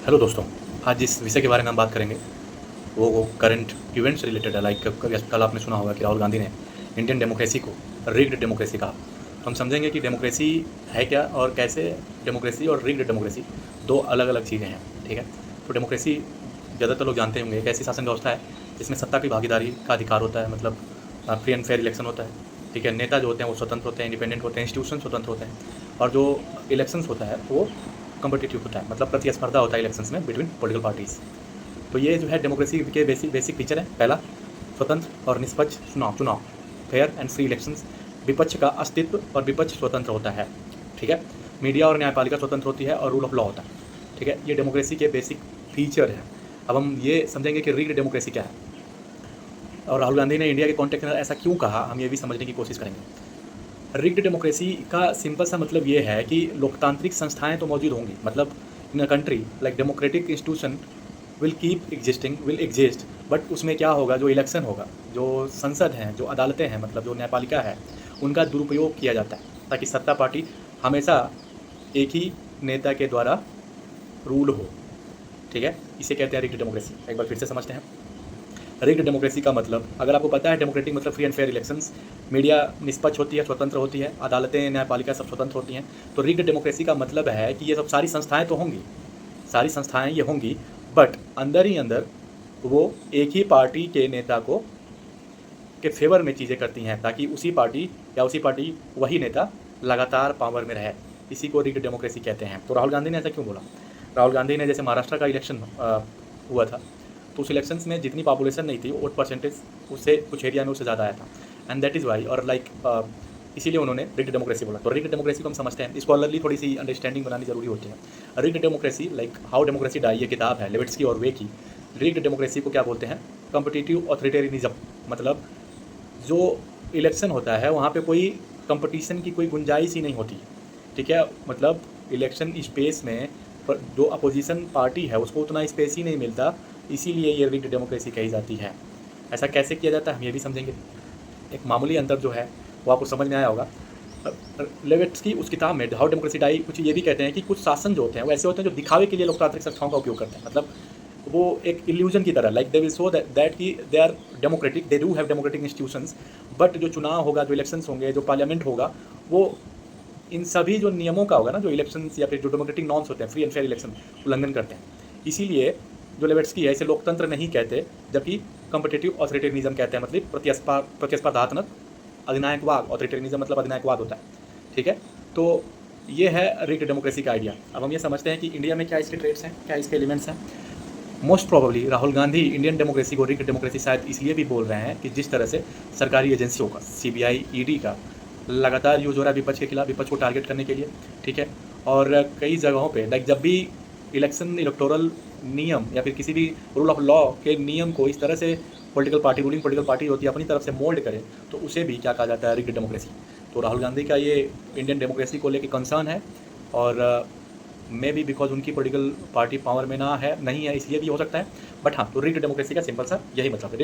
Hello दोस्तों, आज जिस विषय के बारे में हम बात करेंगे वो करंट इवेंट से रिलेटेड है। लाइक कल आपने सुना होगा कि राहुल गांधी ने इंडियन डेमोक्रेसी को रिग्ड डेमोक्रेसी कहा। तो हम समझेंगे कि डेमोक्रेसी है क्या और कैसे डेमोक्रेसी और रिग्ड डेमोक्रेसी दो अलग अलग चीज़ें हैं। ठीक है, तो डेमोक्रेसी ज़्यादातर लोग जानते होंगे एक ऐसी शासन व्यवस्था है जिसमें सत्ता की भागीदारी का अधिकार होता है, मतलब फ्री एंड फेयर इलेक्शन होता है। ठीक है, नेता जो होते हैं वो स्वतंत्र होते हैं, इंडिपेंडेंट होते हैं, इंस्टीट्यूशन स्वतंत्र होते हैं, और जो इलेक्शंस होता है वो कम्पिटिटिव होता है, मतलब प्रतिस्पर्धा होता है इलेक्शंस में बिटवीन पॉलिटिकल पार्टीज़। तो ये जो है डेमोक्रेसी के बेसिक फीचर है। पहला, स्वतंत्र और निष्पक्ष चुनाव फेयर एंड फ्री इलेक्शंस। विपक्ष का अस्तित्व और विपक्ष स्वतंत्र होता है। ठीक है, मीडिया और न्यायपालिका स्वतंत्र होती है और रूल ऑफ लॉ होता है। ठीक है, ये डेमोक्रेसी के बेसिक फीचर है। अब हम ये समझेंगे कि रिग्ड डेमोक्रेसी क्या है और राहुल गांधी ने इंडिया के कॉन्टेक्स्ट में ऐसा क्यों कहा, हम ये भी समझने की कोशिश करेंगे। रिग्ड डेमोक्रेसी का सिंपल सा मतलब ये है कि लोकतांत्रिक संस्थाएं तो मौजूद होंगी, मतलब in a country like democratic institution will exist, but उसमें क्या होगा, जो इलेक्शन होगा, जो संसद हैं, जो अदालतें हैं, मतलब जो न्यायपालिका है, उनका दुरुपयोग किया जाता है ताकि सत्ता पार्टी हमेशा एक ही नेता के द्वारा रूल हो। ठीक है, इसे कहते हैं रिग्ड डेमोक्रेसी। एक बार फिर से समझते हैं। रिग्ड डेमोक्रेसी का मतलब, अगर आपको पता है डेमोक्रेटिक मतलब free and fair elections, media निष्पक्ष होती है, स्वतंत्र होती है, अदालतें न्यायपालिका सब स्वतंत्र होती हैं, तो रिग्ड डेमोक्रेसी का मतलब है कि ये सब सारी संस्थाएं तो होंगी, सारी संस्थाएं ये होंगी, बट अंदर ही अंदर वो एक ही पार्टी के नेता को के फेवर में चीज़ें करती हैं ताकि उसी पार्टी वही नेता लगातार पावर में रहे। इसी को रिग्ड डेमोक्रेसी कहते हैं। तो राहुल गांधी ने ऐसा क्यों बोला? राहुल गांधी ने, जैसे महाराष्ट्र का इलेक्शन हुआ था, तो उस इलेक्शंस में जितनी पॉपुलेशन नहीं थी, वोट परसेंटेज उससे कुछ एरिया में उससे ज़्यादा आया था, एंड दैट इज़ वाई, और इसीलिए उन्होंने रिग्ड डेमोक्रेसी बोला। तो रिग्ड डेमोक्रेसी को हम समझते हैं, स्कॉलरली थोड़ी सी अंडरस्टैंडिंग बनानी जरूरी होती है। Rigged democracy like how democracy die, ये किताब है लेविट्स्की और वे की। रिग्ड डेमोक्रेसी को क्या बोलते हैं? कॉम्पिटिटिव ऑथोरिटेरियनिज्म, मतलब जो इलेक्शन होता है वहाँ पे कोई कंपटीशन की कोई गुंजाइश ही नहीं होती। ठीक है, मतलब इलेक्शन स्पेस में जो अपोजिशन पार्टी है उसको उतना स्पेस ही नहीं मिलता, इसीलिए ये रिग्ड डेमोक्रेसी कही जाती है। ऐसा कैसे किया जाता है हम ये भी समझेंगे। एक मामूली अंतर जो है वो आपको समझ में आया होगा। लेविट्स्की उस किताब में हाउ डेमोक्रेसी डाई कुछ ये भी कहते हैं कि कुछ शासन जो होते हैं वो ऐसे होते हैं जो दिखावे के लिए लोकतांत्रिक संस्थाओं का उपयोग करते हैं, मतलब वो एक इल्यूजन की तरह, like they will show that कि they are democratic, they do have democratic institutions, but जो चुनाव होगा, जो इलेक्शंस होंगे, जो पार्लियामेंट होगा, वो इन सभी जो नियमों का होगा ना, जो इलेक्शंस या फिर जो डेमोक्रेटिक नॉर्म्स होते हैं, फ्री एंड फेयर इलेक्शन, उल्लंघन करते हैं। इसीलिए जो लेविट्स्की है इसे लोकतंत्र नहीं कहते, जबकि कॉम्पिटिटिव ऑथोरिटेरियनिज्म कहते हैं, मतलब प्रतिस्पर्धात्मक अधिनायकवाद। ऑथोरिटेरियनिज्म मतलब अधिनायकवाद होता है। ठीक है, तो ये है रिग्ड डेमोक्रेसी का आइडिया। अब हम ये समझते हैं कि इंडिया में क्या इसके ट्रेड्स हैं, क्या इसके एलिमेंट्स हैं। Most probably Rahul Gandhi Indian democracy को रिग्ड डेमोक्रेसी शायद इसलिए भी बोल रहे हैं कि जिस तरह से सरकारी एजेंसियों का, सीबीआई, ईडी का लगातार यूज हो रहा है विपक्ष के खिलाफ, विपक्ष को टारगेट करने के लिए। ठीक है, और कई जगहों पे लाइक जब भी इलेक्शन इलेक्टोरल नियम या फिर किसी भी रूल ऑफ लॉ के नियम को इस तरह से political party, ruling political party होती है, अपनी तरफ से मोल्ड करे, तो उसे भी क्या कहा जाता है? Rigged democracy. तो राहुल गांधी का ये इंडियन डेमोक्रेसी को लेकर कंसर्न है, और मे बी बिकॉज उनकी पॉलिटिकल पार्टी पावर में नहीं है, इसलिए भी हो सकता है। बट हाँ, तो रिग्ड डेमोक्रेसी का सिंपल सा यही मतलब है।